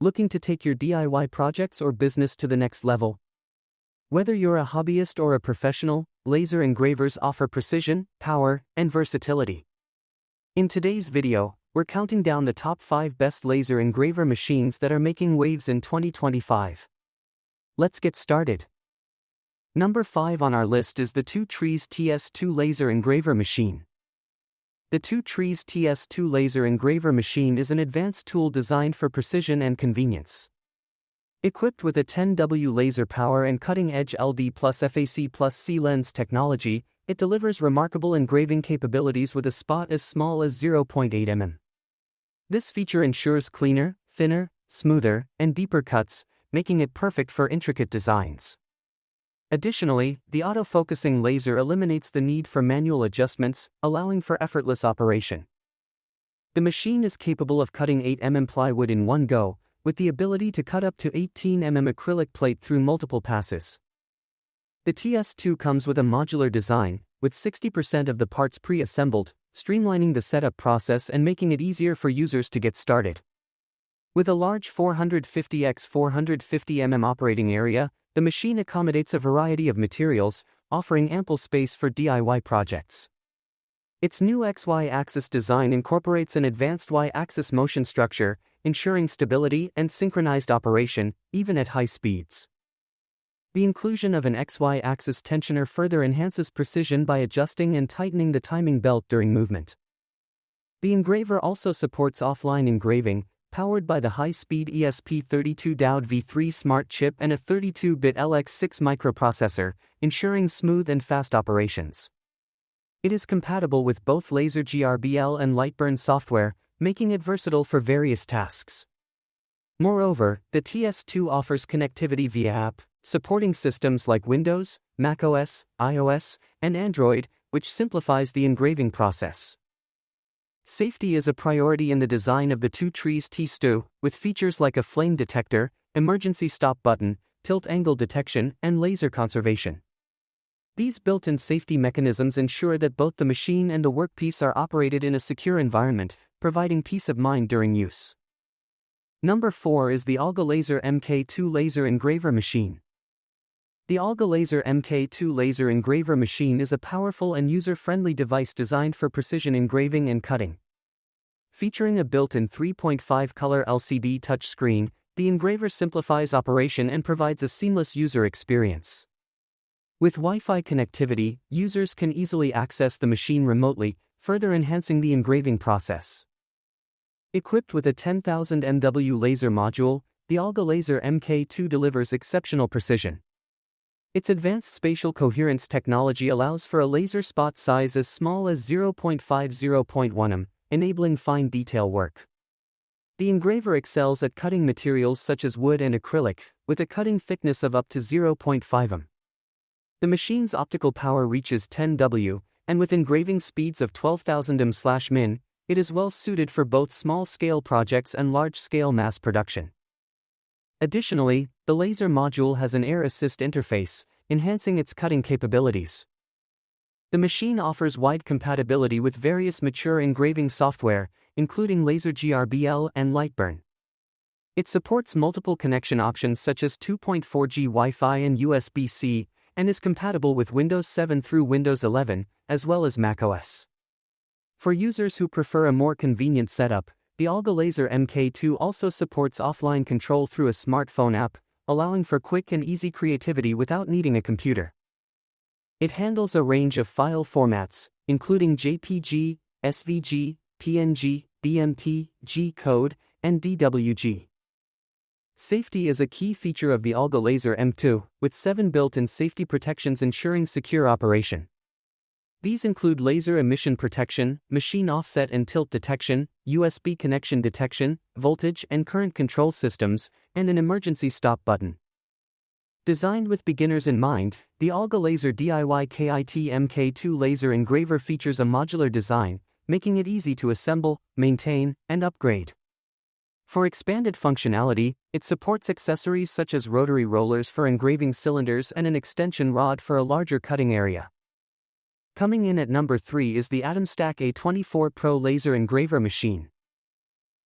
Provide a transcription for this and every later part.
Looking to take your DIY projects or business to the next level? Whether you're a hobbyist or a professional, laser engravers offer precision, power, and versatility. In today's video, we're counting down the top 5 best laser engraver machines that are making waves in 2025. Let's get started. Number 5 on our list is the Trees TS2 laser engraver machine. The Trees TS2 laser engraver machine is an advanced tool designed for precision and convenience. Equipped with a 10W laser power and cutting-edge LD plus FAC plus C lens technology, it delivers remarkable engraving capabilities with a spot as small as 0.8 mm. This feature ensures cleaner, thinner, smoother, and deeper cuts, making it perfect for intricate designs. Additionally, the autofocusing laser eliminates the need for manual adjustments, allowing for effortless operation. The machine is capable of cutting 8 mm plywood in one go, with the ability to cut up to 18 mm acrylic plate through multiple passes. The TS2 comes with a modular design, with 60% of the parts pre-assembled, streamlining the setup process and making it easier for users to get started. With a large 450 x 450 mm operating area, the machine accommodates a variety of materials, offering ample space for DIY projects. Its new XY axis design incorporates an advanced Y-axis motion structure, ensuring stability and synchronized operation, even at high speeds. The inclusion of an XY axis tensioner further enhances precision by adjusting and tightening the timing belt during movement. The engraver also supports offline engraving, powered by the high-speed ESP32 Dowd V3 smart chip and a 32-bit LX6 microprocessor, ensuring smooth and fast operations. It is compatible with both Laser GRBL and Lightburn software, making it versatile for various tasks. Moreover, the TS2 offers connectivity via app, supporting systems like Windows, macOS, iOS, and Android, which simplifies the engraving process. Safety is a priority in the design of the Trees TS2, with features like a flame detector, emergency stop button, tilt angle detection, and laser conservation. These built-in safety mechanisms ensure that both the machine and the workpiece are operated in a secure environment, providing peace of mind during use. Number 4 is the AlgoLaser MK2 laser engraver machine. The AlgoLaser MK2 laser engraver machine is a powerful and user-friendly device designed for precision engraving and cutting. Featuring a built-in 3.5 color LCD touchscreen, the engraver simplifies operation and provides a seamless user experience. With Wi-Fi connectivity, users can easily access the machine remotely, further enhancing the engraving process. Equipped with a 10,000 MW laser module, the AlgoLaser MK2 delivers exceptional precision. Its advanced spatial coherence technology allows for a laser spot size as small as 0.50.1 mm, enabling fine detail work. The engraver excels at cutting materials such as wood and acrylic, with a cutting thickness of up to 0.5 mm. The machine's optical power reaches 10 W, and with engraving speeds of 12,000 mm/min, it is well suited for both small-scale projects and large-scale mass production. Additionally, the laser module has an air assist interface, enhancing its cutting capabilities. The machine offers wide compatibility with various mature engraving software, including Laser GRBL and Lightburn. It supports multiple connection options such as 2.4G Wi-Fi and USB-C, and is compatible with Windows 7 through Windows 11, as well as macOS. For users who prefer a more convenient setup, the AlgoLaser MK2 also supports offline control through a smartphone app, allowing for quick and easy creativity without needing a computer. It handles a range of file formats, including JPG, SVG, PNG, BMP, G-code, and DWG. Safety is a key feature of the AlgoLaser M2, with 7 built-in safety protections ensuring secure operation. These include laser emission protection, machine offset and tilt detection, USB connection detection, voltage and current control systems, and an emergency stop button. Designed with beginners in mind, the AlgoLaser DIY KIT MK2 laser engraver features a modular design, making it easy to assemble, maintain, and upgrade. For expanded functionality, it supports accessories such as rotary rollers for engraving cylinders and an extension rod for a larger cutting area. Coming in at number 3 is the Atomstack A24 Pro laser engraver machine.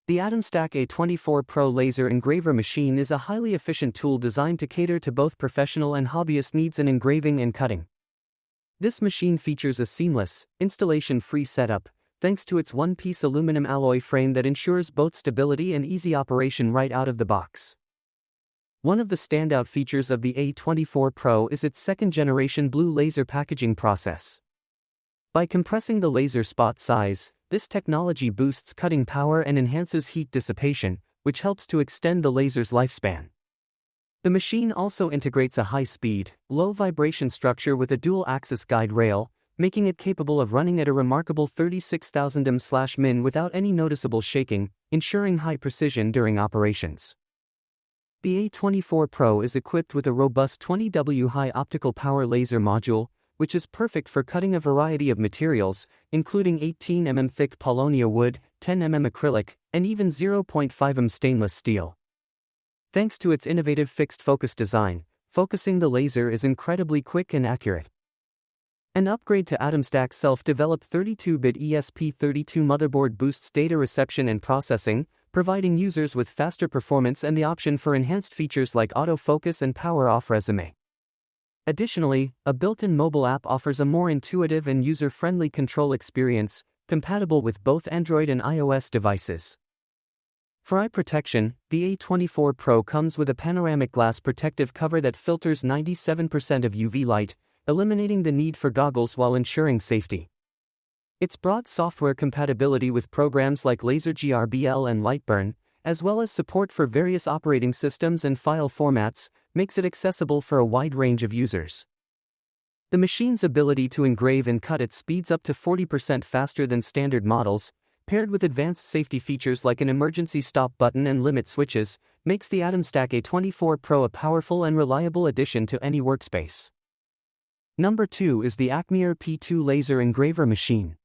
The Atomstack A24 Pro laser engraver machine is a highly efficient tool designed to cater to both professional and hobbyist needs in engraving and cutting. This machine features a seamless, installation-free setup, thanks to its one-piece aluminum alloy frame that ensures both stability and easy operation right out of the box. One of the standout features of the A24 Pro is its second-generation blue laser packaging process. By compressing the laser spot size, this technology boosts cutting power and enhances heat dissipation, which helps to extend the laser's lifespan. The machine also integrates a high-speed, low-vibration structure with a dual-axis guide rail, making it capable of running at a remarkable 36,000 ms/min without any noticeable shaking, ensuring high precision during operations. The A24 Pro is equipped with a robust 20W high optical power laser module, which is perfect for cutting a variety of materials, including 18 mm thick Paulownia wood, 10 mm acrylic, and even 0.5 mm stainless steel. Thanks to its innovative fixed focus design, focusing the laser is incredibly quick and accurate. An upgrade to Atomstack's self-developed 32-bit ESP32 motherboard boosts data reception and processing, providing users with faster performance and the option for enhanced features like autofocus and power-off resume. Additionally, a built-in mobile app offers a more intuitive and user-friendly control experience, compatible with both Android and iOS devices. For eye protection, the A24 Pro comes with a panoramic glass protective cover that filters 97% of UV light, eliminating the need for goggles while ensuring safety. Its broad software compatibility with programs like LaserGRBL and Lightburn, as well as support for various operating systems and file formats, makes it accessible for a wide range of users. The machine's ability to engrave and cut at speeds up to 40% faster than standard models, paired with advanced safety features like an emergency stop button and limit switches, makes the Atomstack A24 Pro a powerful and reliable addition to any workspace. Number 2 is the Acmer P2 laser engraver machine.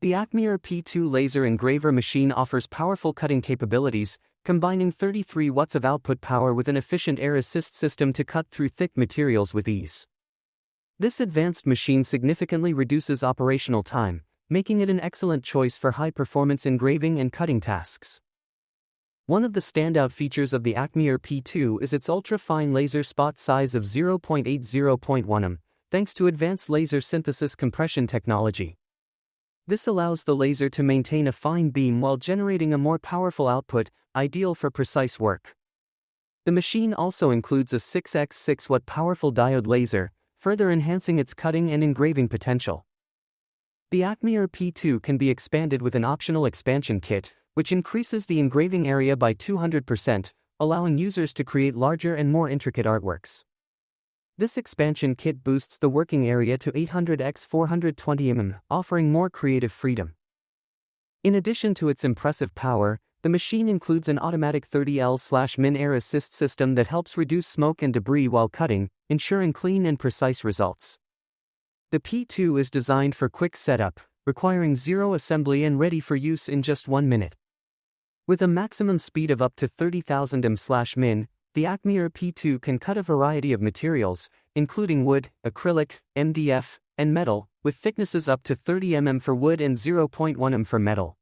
The Acmer P2 laser engraver machine offers powerful cutting capabilities, combining 33 watts of output power with an efficient air assist system to cut through thick materials with ease. This advanced machine significantly reduces operational time, making it an excellent choice for high-performance engraving and cutting tasks. One of the standout features of the Acmer P2 is its ultra-fine laser spot size of 0.80.1 mm, thanks to advanced laser synthesis compression technology. This allows the laser to maintain a fine beam while generating a more powerful output, ideal for precise work. The machine also includes a 6x6 watt powerful diode laser, further enhancing its cutting and engraving potential. The Acmer P2 can be expanded with an optional expansion kit, which increases the engraving area by 200%, allowing users to create larger and more intricate artworks. This expansion kit boosts the working area to 800 x 420 mm, offering more creative freedom. In addition to its impressive power, the machine includes an automatic 30L/min air assist system that helps reduce smoke and debris while cutting, ensuring clean and precise results. The P2 is designed for quick setup, requiring zero assembly and ready for use in just 1 minute. With a maximum speed of up to 30,000 ms/min, the Acmer P2 can cut a variety of materials, including wood, acrylic, MDF, and metal, with thicknesses up to 30 mm for wood and 0.1 mm for metal.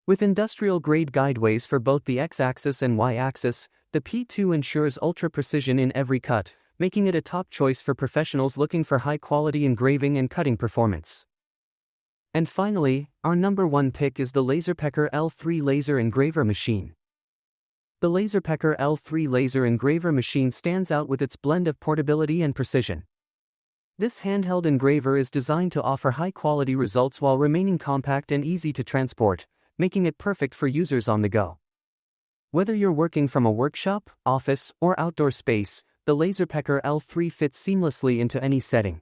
With industrial-grade guideways for both the X-axis and Y-axis, the P2 ensures ultra-precision in every cut, making it a top choice for professionals looking for high-quality engraving and cutting performance. And finally, our number 1 pick is the Laserpecker L3 laser engraver machine. The Laserpecker L3 laser engraver machine stands out with its blend of portability and precision. This handheld engraver is designed to offer high-quality results while remaining compact and easy to transport, making it perfect for users on the go. Whether you're working from a workshop, office, or outdoor space, the Laserpecker L3 fits seamlessly into any setting.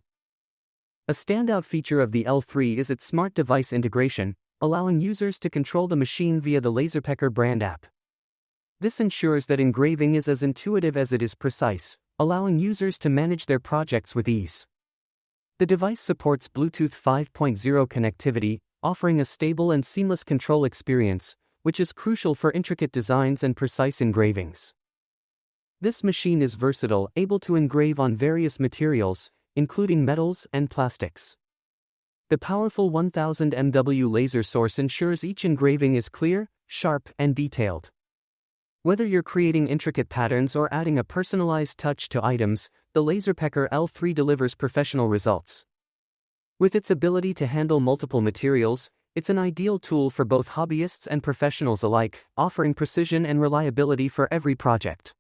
A standout feature of the L3 is its smart device integration, allowing users to control the machine via the Laserpecker brand app. This ensures that engraving is as intuitive as it is precise, allowing users to manage their projects with ease. The device supports Bluetooth 5.0 connectivity, offering a stable and seamless control experience, which is crucial for intricate designs and precise engravings. This machine is versatile, able to engrave on various materials, including metals and plastics. The powerful 1000 mW laser source ensures each engraving is clear, sharp, and detailed. Whether you're creating intricate patterns or adding a personalized touch to items, the Laserpecker L3 delivers professional results. With its ability to handle multiple materials, it's an ideal tool for both hobbyists and professionals alike, offering precision and reliability for every project.